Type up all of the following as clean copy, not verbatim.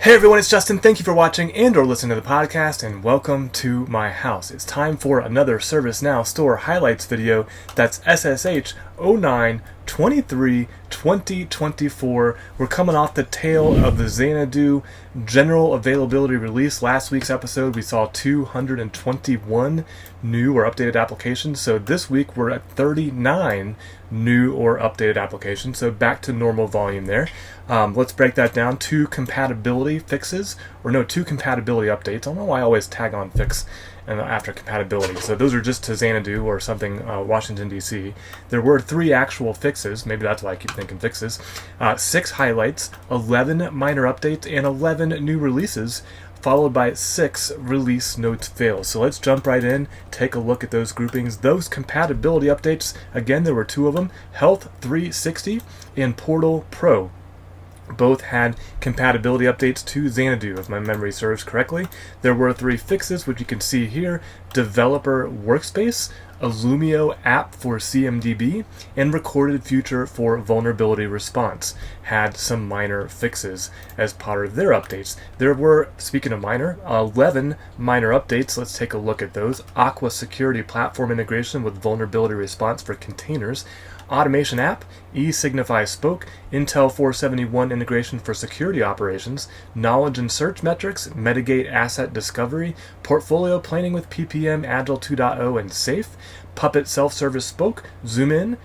Hey everyone, it's Justin. Thank you for watching and or listening to the podcast, and welcome to my house. It's time for another ServiceNow Store highlights video. That's SSH 09232024. We're coming off the tail of the Xanadu general availability release. Last week's episode, we saw 221 new or updated applications. So this week we're at 39 new or updated applications. So back to normal volume there. Let's break that down. Two compatibility fixes, two compatibility updates. I don't know why I always tag on fix after compatibility. So those are just to Xanadu or something, Washington, D.C. There were 3 actual fixes. Maybe that's why I keep thinking fixes. 6 highlights, 11 minor updates, and 11 new releases, followed by 6 release notes fails. So let's jump right in, take a look at those groupings. Those compatibility updates, again, there were 2 of them, Health 360 and Portal Pro. Both had compatibility updates to Xanadu, if my memory serves correctly. There were 3 fixes, which you can see here: Developer Workspace, Illumio app for CMDB, and Recorded Future for Vulnerability Response had some minor fixes as part of their updates. There were, speaking of minor, 11 minor updates. Let's take a look at those. Aqua Security Platform integration with vulnerability response for containers. Automation app, eSignify Spoke, Intel 471 integration for security operations, knowledge and search metrics, Medigate asset discovery, portfolio planning with PPM, Agile 2.0, and Safe, Puppet self-service Spoke, zoom in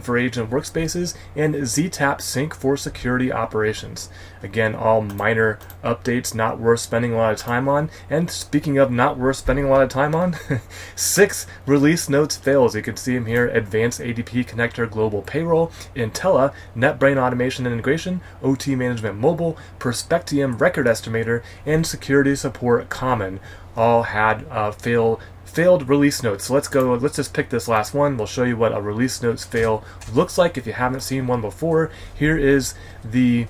for agent workspaces, and ZTAP sync for security operations. Again, all minor updates, not worth spending a lot of time on. And speaking of not worth spending a lot of time on, 6 release notes fails. You can see them here: Advanced ADPÆ Connector Global Payroll, Intella, NetBrain Automation Integration, OT Management Mobile, Perspectium Record Estimator, and Security Support Common all had failed release notes. So let's just pick this last one. We'll show you what a release notes fail looks like if you haven't seen one before. Here is the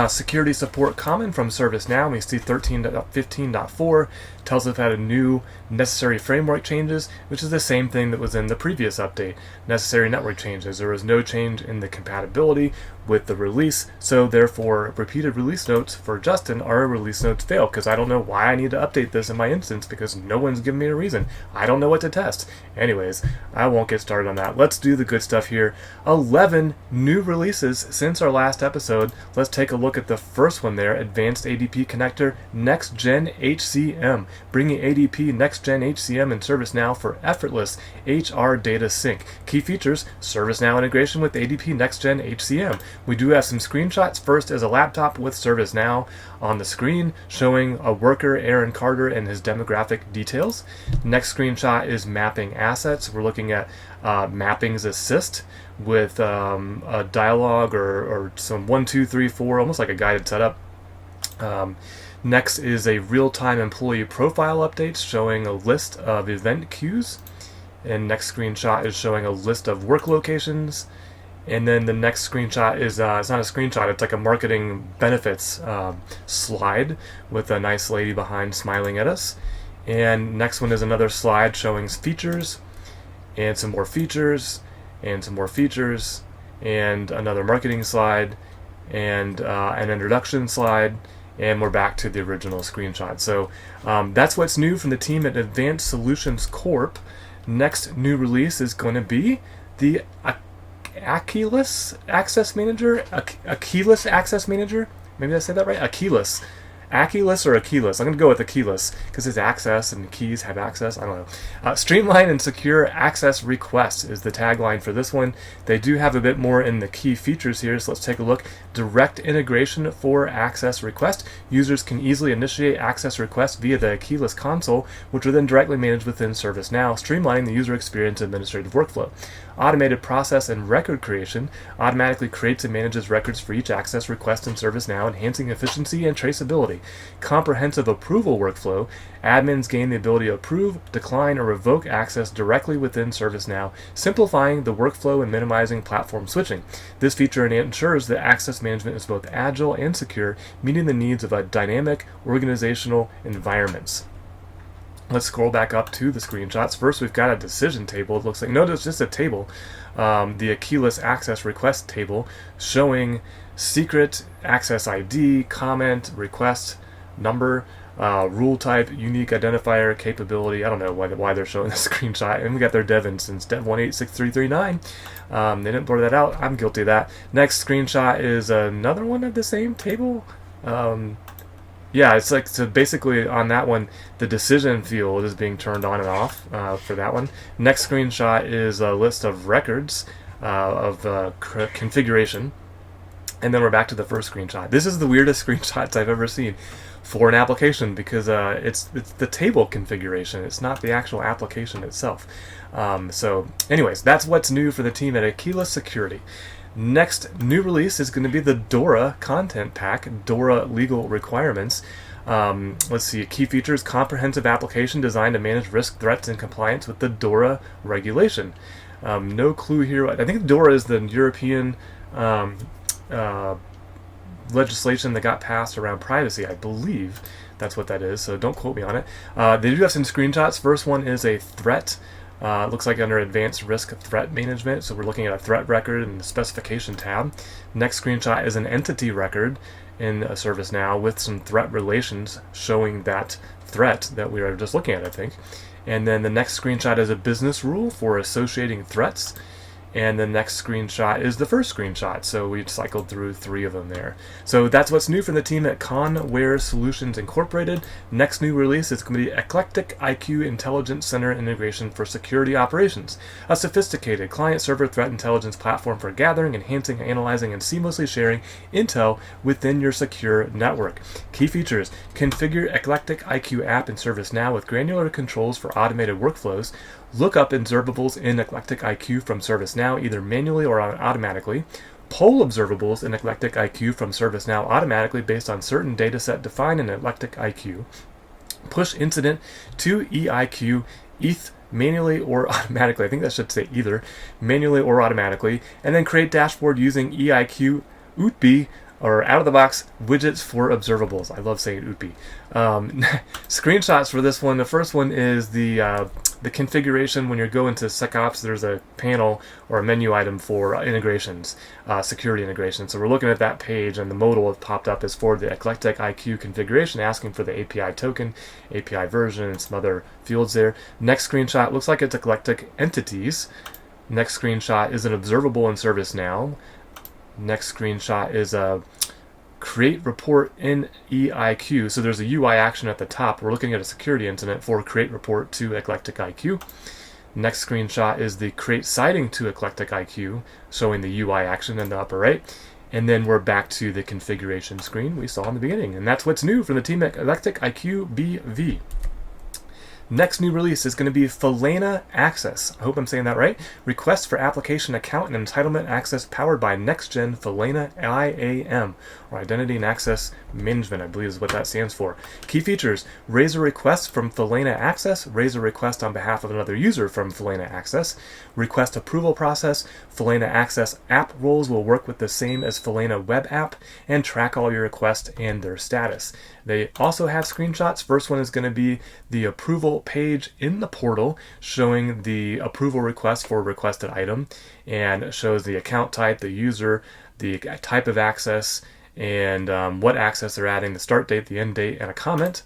Security Support Common from ServiceNow. We see 13.15.4 tells us that a new necessary framework changes, which is the same thing that was in the previous update. Necessary network changes. There was no change in the compatibility with the release, so therefore repeated release notes for Justin are a release notes fail, because I don't know why I need to update this in my instance, because no one's given me a reason. I don't know what to test. Anyways, I won't get started on that. Let's do the good stuff here. 11 new releases since our last episode. Let's take a look at the first one there: Advanced ADP Connector Next Gen HCM, bringing ADP Next Gen HCM in ServiceNow for effortless HR data sync. Key features: ServiceNow integration with ADP Next Gen HCM. We do have some screenshots. First is a laptop with ServiceNow on the screen showing a worker, Aaron Carter, and his demographic details. Next screenshot is mapping assets. We're looking at mappings assist with a dialogue or some 1, 2, 3, 4, almost like a guided setup. Next is a real-time employee profile updates showing a list of event queues. And next screenshot is showing a list of work locations. And then the next screenshot is, it's not a screenshot, it's like a marketing benefits slide with a nice lady behind smiling at us. And next one is another slide showing features, and some more features, and some more features, and another marketing slide, and an introduction slide, and we're back to the original screenshot. So that's what's new from the team at Advanced Solutions Corp. Next new release is going to be the Akeyless Access Manager? Akeyless Access Manager? Maybe I said that right? Akeyless. Akeyless or Akeyless? I'm going to go with Akeyless because it's access and keys have access. I don't know. Streamline and secure access requests is the tagline for this one. They do have a bit more in the key features here, so let's take a look. Direct integration for access request. Users can easily initiate access requests via the Akeyless console, which are then directly managed within ServiceNow, streamlining the user experience and administrative workflow. Automated process and record creation automatically creates and manages records for each access request in ServiceNow, enhancing efficiency and traceability. Comprehensive approval workflow. Admins gain the ability to approve, decline, or revoke access directly within ServiceNow, simplifying the workflow and minimizing platform switching. This feature ensures that access management is both agile and secure, meeting the needs of a dynamic organizational environments. Let's scroll back up to the screenshots. First, we've got a decision table. It looks like, notice just a table, the Akeyless Access Request table, showing secret, access ID, comment, request, number, rule type, unique identifier, capability. I don't know why they're showing this screenshot. And we got their dev instance, dev186339. They didn't blur that out. I'm guilty of that. Next screenshot is another one of the same table. Yeah, it's like, so basically on that one, the decision field is being turned on and off for that one. Next screenshot is a list of records of configuration. And then we're back to the first screenshot. This is the weirdest screenshots I've ever seen for an application, because it's the table configuration. It's not the actual application itself. So anyways, that's what's new for the team at Akeyless Security. Next new release is going to be the DORA Content Pack, DORA Legal Requirements. Let's see, key features: comprehensive application designed to manage risk, threats, and compliance with the DORA regulation. No clue here. I think DORA is the European legislation that got passed around privacy. I believe that's what that is, so don't quote me on it. They do have some screenshots. First one is a threat. It looks like under Advanced Risk Threat Management, so we're looking at a threat record in the specification tab. Next screenshot is an entity record in ServiceNow with some threat relations showing that threat that we were just looking at, I think. And then the next screenshot is a business rule for associating threats. And the next screenshot is the first screenshot, so we cycled through 3 of them there. So that's what's new from the team at Conware Solutions Incorporated. Next new release is going to be EclecticIQ Intelligence Center Integration for Security Operations, a sophisticated client-server threat intelligence platform for gathering, enhancing, analyzing, and seamlessly sharing intel within your secure network. Key features: configure EclecticIQ app in ServiceNow with granular controls for automated workflows. Look up observables in EclecticIQ from ServiceNow, either manually or automatically. Pull observables in EclecticIQ from ServiceNow automatically based on certain dataset defined in EclecticIQ. Push incident to EIQ, ETH manually or automatically. I think that should say either manually or automatically. And then create dashboard using EIQ, UP3 or out-of-the-box widgets for observables. I love saying UP3. Screenshots for this one. The first one is the configuration. When you go into SecOps, there's a panel or a menu item for integrations, security integration. So we're looking at that page, and the modal that popped up is for the EclecticIQ configuration, asking for the API token, API version, and some other fields there. Next screenshot looks like it's Eclectic Entities. Next screenshot is an observable in ServiceNow. Next screenshot is a create report in EIQ. So there's a UI action at the top. We're looking at a security incident for create report to EclecticIQ. Next screenshot is the create citing to EclecticIQ, showing the UI action in the upper right. And then we're back to the configuration screen we saw in the beginning. And that's what's new from the team at EclecticIQ BV. Next new release is going to be Falaina Access. I hope I'm saying that right. Request for application account and entitlement access powered by next-gen Falaina IAM, or Identity and Access Management, I believe is what that stands for. Key features: raise a request from Falaina Access, raise a request on behalf of another user from Falaina Access, request approval process. Falaina Access app roles will work with the same as Falaina web app and track all your requests and their status. They also have screenshots. First one is going to be the approval page in the portal, showing the approval request for a requested item, and shows the account type, the user, the type of access, and what access they're adding, the start date, the end date, and a comment.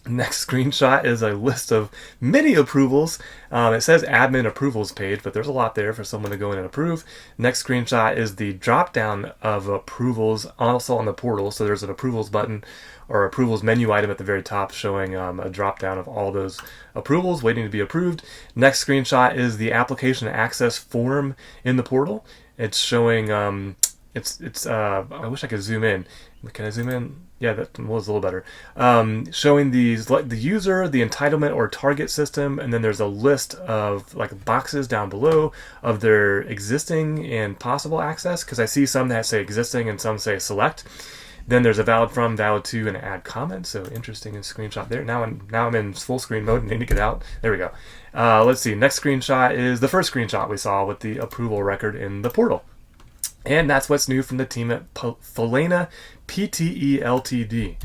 Next screenshot is a list of many approvals. It says admin approvals page, but there's a lot there for someone to go in and approve. Next screenshot is the drop down of approvals also on the portal. So there's an approvals button or approvals menu item at the very top showing a drop down of all those approvals waiting to be approved. Next screenshot is the application access form in the portal. It's showing I wish I could zoom in. Can I zoom in? Yeah, that was a little better. Showing the user, the entitlement or target system, and then there's a list of like boxes down below of their existing and possible access, because I see some that say existing and some say select. Then there's a valid from, valid to, and add comment. So interesting screenshot there. Now I'm in full screen mode and need to get out. There we go. Let's see. Next screenshot is the first screenshot we saw with the approval record in the portal. And that's what's new from the team at Falaina PTE Ltd.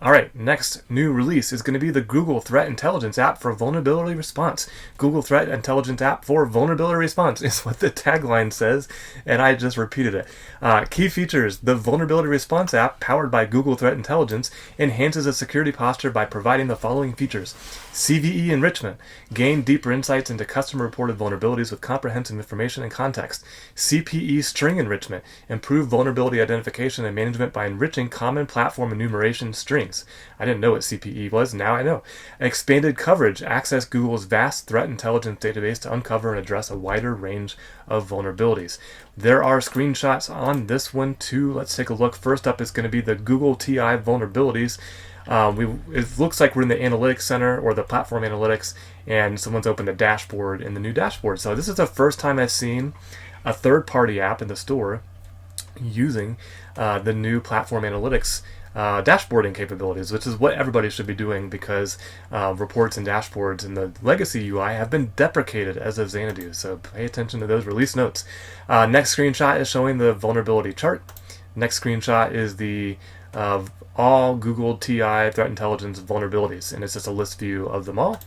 All right, next new release is going to be the Google Threat Intelligence app for vulnerability response. Google Threat Intelligence app for vulnerability response is what the tagline says, and I just repeated it. Key features: the vulnerability response app, powered by Google Threat Intelligence, enhances a security posture by providing the following features: CVE enrichment, gain deeper insights into customer-reported vulnerabilities with comprehensive information and context. CPE string enrichment, improve vulnerability identification and management by enriching common platform enumeration strings. I didn't know what CPE was, now I know. Expanded coverage, access Google's vast threat intelligence database to uncover and address a wider range of vulnerabilities. There are screenshots on this one too. Let's take a look. First up is going to be the Google TI vulnerabilities. It looks like we're in the analytics center or the platform analytics, and someone's opened the dashboard in the new dashboard. So this is the first time I've seen a third-party app in the store using the new platform analytics dashboarding capabilities, which is what everybody should be doing, because reports and dashboards in the legacy UI have been deprecated as of Xanadu. So pay attention to those release notes. Next screenshot is showing the vulnerability chart. Next screenshot is the all Google TI threat intelligence vulnerabilities, and it's just a list view of them all.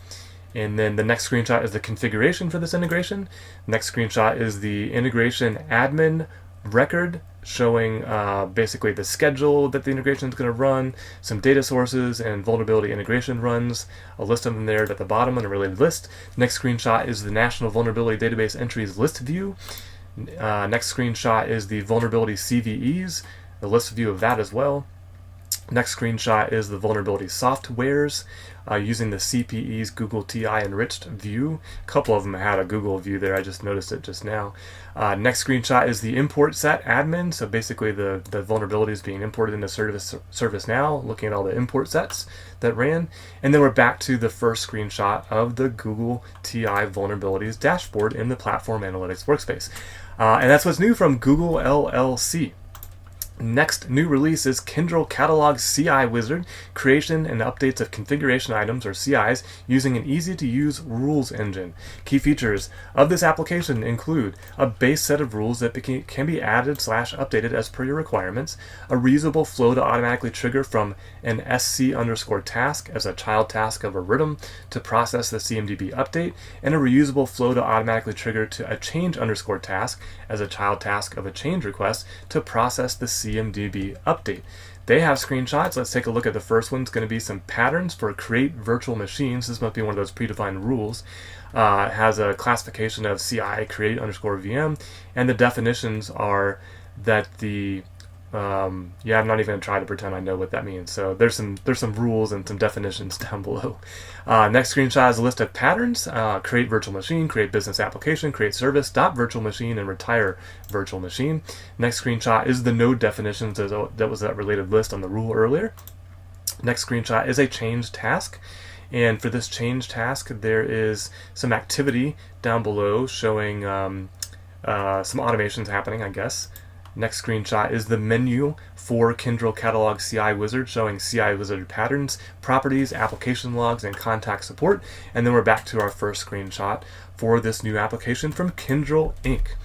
And then the next screenshot is the configuration for this integration. Next screenshot is the integration admin record, showing basically the schedule that the integration is going to run, some data sources and vulnerability integration runs, a list of them there at the bottom on a related list. Next screenshot is the National Vulnerability Database Entries list view. Next screenshot is the vulnerability CVEs, the list view of that as well. Next screenshot is the vulnerability softwares using the CPE's Google TI enriched view. A couple of them had a Google view there, I just noticed it just now. Next screenshot is the import set admin, so basically the vulnerabilities being imported into ServiceNow, looking at all the import sets that ran. And then we're back to the first screenshot of the Google TI vulnerabilities dashboard in the platform analytics workspace. And that's what's new from Google LLC. Next new release is Kyndryl Catalog CI Wizard, creation and updates of configuration items, or CIs, using an easy-to-use rules engine. Key features of this application include a base set of rules that can be added/updated as per your requirements, a reusable flow to automatically trigger from an SC_task as a child task of a rhythm to process the CMDB update, and a reusable flow to automatically trigger to a change_task as a child task of a change request to process the CMDB update. They have screenshots. Let's take a look at the first one. It's going to be some patterns for create virtual machines. This must be one of those predefined rules. It has a classification of CI create_VM, and the definitions are that the I'm not even going to try to pretend I know what that means. So there's some rules and some definitions down below. Next screenshot is a list of patterns: create virtual machine, create business application, create service, stop virtual machine, and retire virtual machine. Next screenshot is the node definitions. That was that related list on the rule earlier. Next screenshot is a change task. And for this change task, there is some activity down below showing some automations happening, I guess. Next screenshot is the menu for Kyndryl Catalog CI Wizard, showing CI Wizard patterns, properties, application logs, and contact support. And then we're back to our first screenshot for this new application from Kyndryl Inc.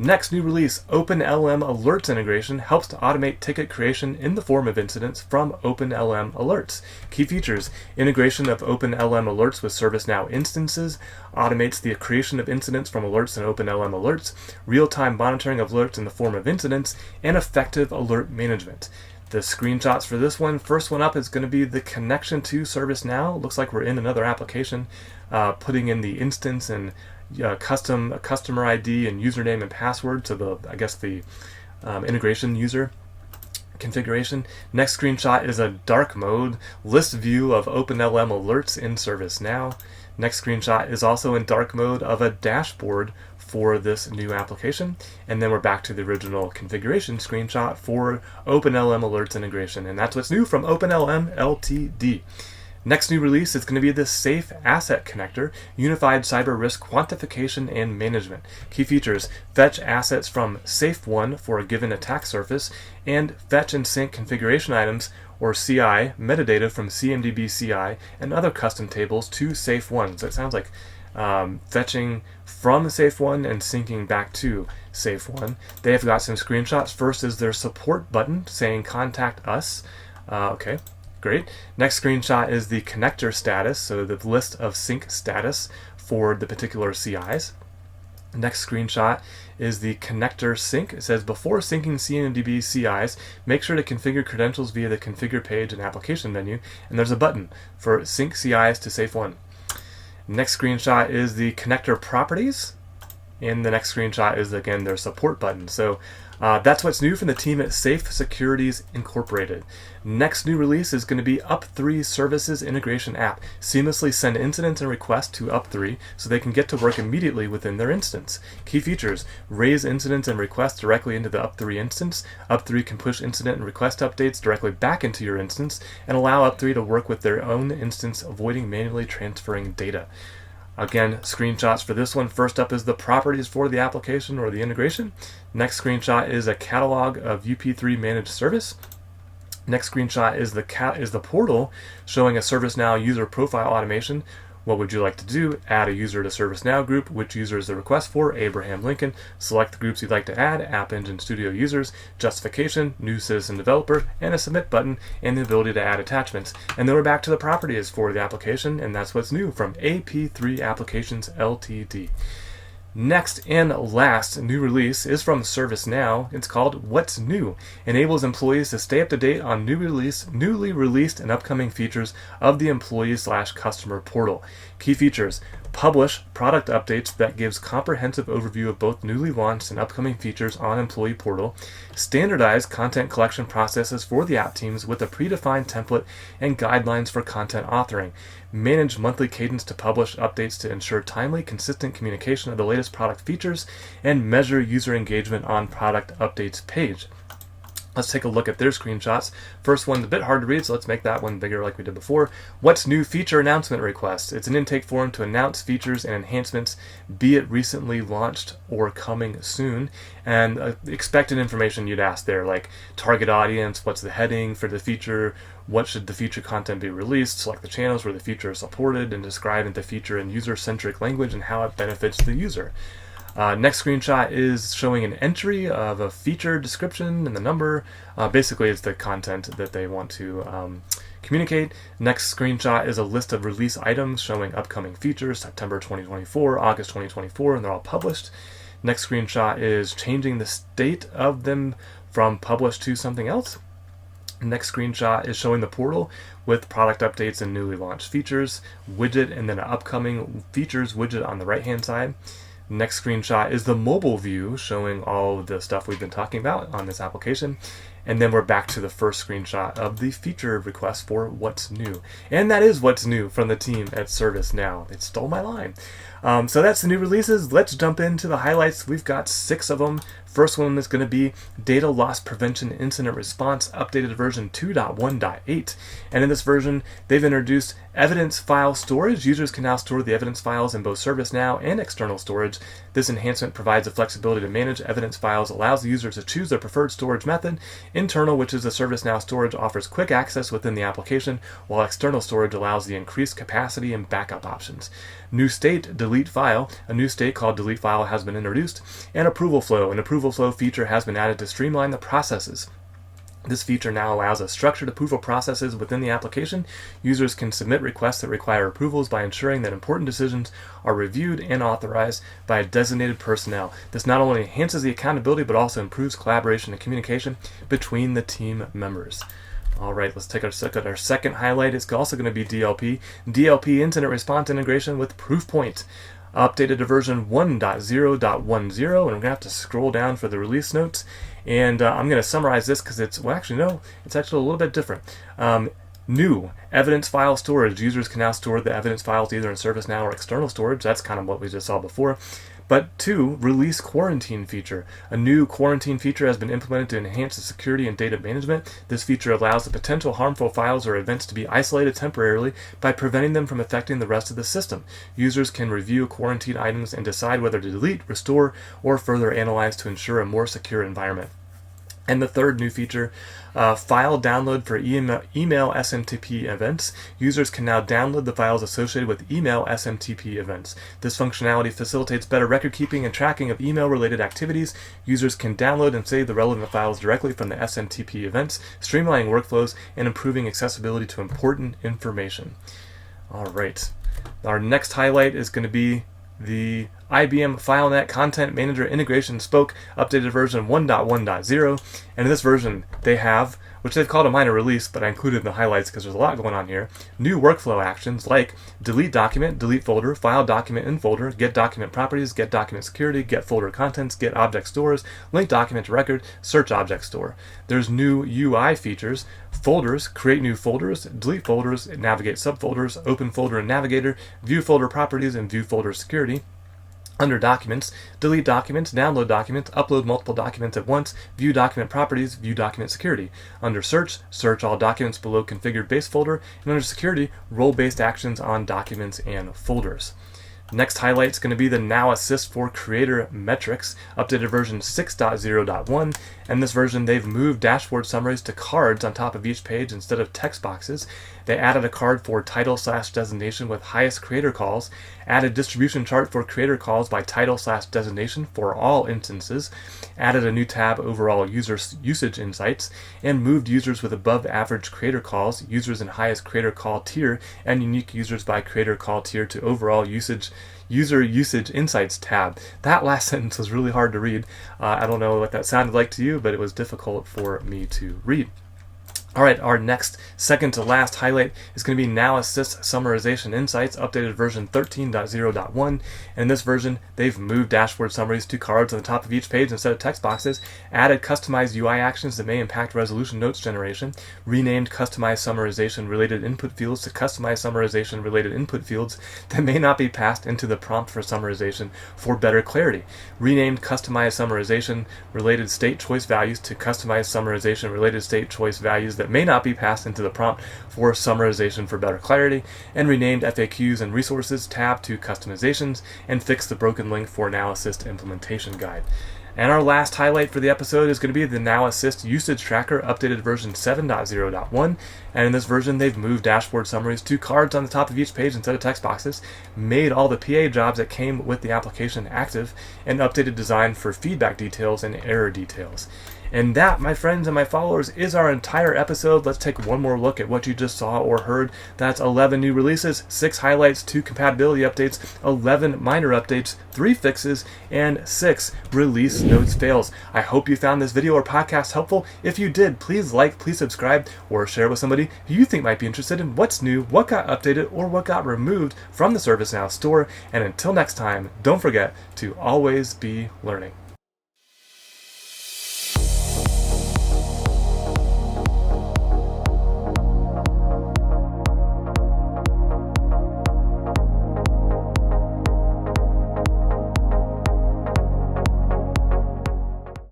Next new release, OpenLM Alerts Integration, helps to automate ticket creation in the form of incidents from OpenLM Alerts. Key features: integration of OpenLM Alerts with ServiceNow instances, automates the creation of incidents from alerts in OpenLM Alerts, real-time monitoring of alerts in the form of incidents, and effective alert management. The screenshots for this one, first one up is going to be the connection to ServiceNow. Looks like we're in another application, putting in the instance and customer ID and username and password to the integration user configuration. Next screenshot is a dark mode list view of OpenLM alerts in ServiceNow. Next screenshot is also in dark mode of a dashboard for this new application. And then we're back to the original configuration screenshot for OpenLM Alerts Integration. And that's what's new from OpenLM Ltd. Next new release is going to be the Safe Asset Connector, Unified Cyber Risk Quantification and Management. Key features: fetch assets from SafeOne for a given attack surface, and fetch and sync configuration items, or CI, metadata from CMDB CI and other custom tables to SafeOne. So it sounds like fetching from SafeOne and syncing back to SafeOne. They have got some screenshots. First is their support button saying contact us. Okay. Great. Next screenshot is the connector status, so the list of sync status for the particular CIs. Next screenshot is the connector sync. It says, before syncing CMDB CIs, make sure to configure credentials via the configure page and application menu, and there's a button for sync CIs to SAFE1. Next screenshot is the connector properties, and the next screenshot is, again, their support button. So that's what's new from the team at Safe Securities Incorporated. Next new release is going to be UP3 Services Integration App. Seamlessly send incidents and requests to UP3 so they can get to work immediately within their instance. Key features: raise incidents and requests directly into the UP3 instance. UP3 can push incident and request updates directly back into your instance and allow UP3 to work with their own instance, avoiding manually transferring data. Again, screenshots for this one. First up is the properties for the application or the integration. Next screenshot is a catalog of UP3 managed service. Next screenshot is the portal showing a ServiceNow user profile automation. What would you like to do? Add a user to ServiceNow group. Which user is the request for? Abraham Lincoln. Select the groups you'd like to add. App Engine Studio users. Justification. New citizen developer. And a submit button. And the ability to add attachments. And then we're back to the properties for the application. And that's what's new from AP3 Applications Ltd. Next and last new release is from ServiceNow. It's called What's New. Enables employees to stay up to date on newly released and upcoming features of the employee/customer portal. Key features: publish product updates that gives comprehensive overview of both newly launched and upcoming features on employee portal. Standardize content collection processes for the app teams with a predefined template and guidelines for content authoring. Manage monthly cadence to publish updates to ensure timely, consistent communication of the latest product features, and measure user engagement on product updates page. Let's take a look at their screenshots. First one's a bit hard to read, so let's make that one bigger like we did before. What's new feature announcement request? It's an intake form to announce features and enhancements, be it recently launched or coming soon. And expected information you'd ask there, like target audience, what's the heading for the feature, what should the feature content be released, select the channels where the feature is supported, and describe the feature in user-centric language and how it benefits the user. Next screenshot is showing an entry of a feature description and the number. Basically, it's the content that they want to communicate. Next screenshot is a list of release items showing upcoming features, September 2024, August 2024, and they're all published. Next screenshot is changing the state of them from published to something else. Next screenshot is showing the portal with product updates and newly launched features, widget, and then an upcoming features widget on the right-hand side. Next screenshot is the mobile view showing all of the stuff we've been talking about on this application. And then we're back to the first screenshot of the feature request for what's new. And that is what's new from the team at ServiceNow. It stole my line. So that's the new releases. Let's jump into the highlights. We've got 6 of them. First one is going to be Data Loss Prevention Incident Response, updated version 2.1.8. And in this version, they've introduced evidence file storage. Users can now store the evidence files in both ServiceNow and external storage. This enhancement provides the flexibility to manage evidence files, allows the user to choose their preferred storage method. Internal, which is the ServiceNow storage, offers quick access within the application, while external storage allows the increased capacity and backup options. New state, delete file. A new state called delete file has been introduced. And approval flow. An approval flow feature has been added to streamline the processes. This feature now allows a structured approval processes within the application. Users can submit requests that require approvals by ensuring that important decisions are reviewed and authorized by designated personnel. This not only enhances the accountability, but also improves collaboration and communication between the team members. All right, let's take a look at our second highlight. It's also going to be DLP. DLP Incident Response Integration with Proofpoint. Updated to version 1.0.10, and we're going to have to scroll down for the release notes. And I'm going to summarize this because it's actually a little bit different. New evidence file storage. Users can now store the evidence files either in ServiceNow or external storage. That's kind of what we just saw before. But 2, release quarantine feature. A new quarantine feature has been implemented to enhance the security and data management. This feature allows the potential harmful files or events to be isolated temporarily by preventing them from affecting the rest of the system. Users can review quarantine items and decide whether to delete, restore, or further analyze to ensure a more secure environment. And the third new feature, file download for email SMTP events. Users can now download the files associated with email SMTP events. This functionality facilitates better record keeping and tracking of email-related activities. Users can download and save the relevant files directly from the SMTP events, streamlining workflows and improving accessibility to important information. All right. Our next highlight is going to be the IBM FileNet Content Manager Integration Spoke updated version 1.1.0, and in this version they have, which they've called a minor release, but I included in the highlights because there's a lot going on here, new workflow actions like delete document, delete folder, file document in folder, get document properties, get document security, get folder contents, get object stores, link document to record, search object store. There's new UI features, folders, create new folders, delete folders, navigate subfolders, open folder in Navigator, view folder properties, and view folder security. Under Documents, delete documents, download documents, upload multiple documents at once, view document properties, view document security. Under Search, search all documents below configured base folder, and under Security, role-based actions on documents and folders. Next highlight is going to be the Now Assist for Creator Metrics, updated version 6.0.1. And this version, they've moved dashboard summaries to cards on top of each page instead of text boxes. They added a card for title/designation with highest creator calls, added distribution chart for creator calls by title/designation for all instances, added a new tab overall user usage insights, and moved users with above average creator calls, users in highest creator call tier, and unique users by creator call tier to overall usage user usage insights tab. That last sentence was really hard to read. I don't know what that sounded like to you, but it was difficult for me to read. All right, our next second to last highlight is going to be Now Assist Summarization Insights, updated version 13.0.1. And in this version, they've moved dashboard summaries to cards on the top of each page instead of text boxes, added customized UI actions that may impact resolution notes generation, renamed customized summarization related input fields to customized summarization related input fields that may not be passed into the prompt for summarization for better clarity, renamed customized summarization related state choice values to customized summarization related state choice values that may not be passed into the prompt for summarization for better clarity, and renamed FAQs and Resources tab to Customizations, and fixed the broken link for Now Assist Implementation Guide. And our last highlight for the episode is going to be the Now Assist Usage Tracker, updated version 7.0.1. And in this version, they've moved dashboard summaries to cards on the top of each page instead of text boxes, made all the PA jobs that came with the application active, and updated design for feedback details and error details. And that, my friends and my followers, is our entire episode. Let's take one more look at what you just saw or heard. That's 11 new releases, 6 highlights, 2 compatibility updates, 11 minor updates, 3 fixes, and 6 release notes fails. I hope you found this video or podcast helpful. If you did, please like, please subscribe, or share with somebody who you think might be interested in what's new, what got updated, or what got removed from the ServiceNow Store. And until next time, don't forget to always be learning.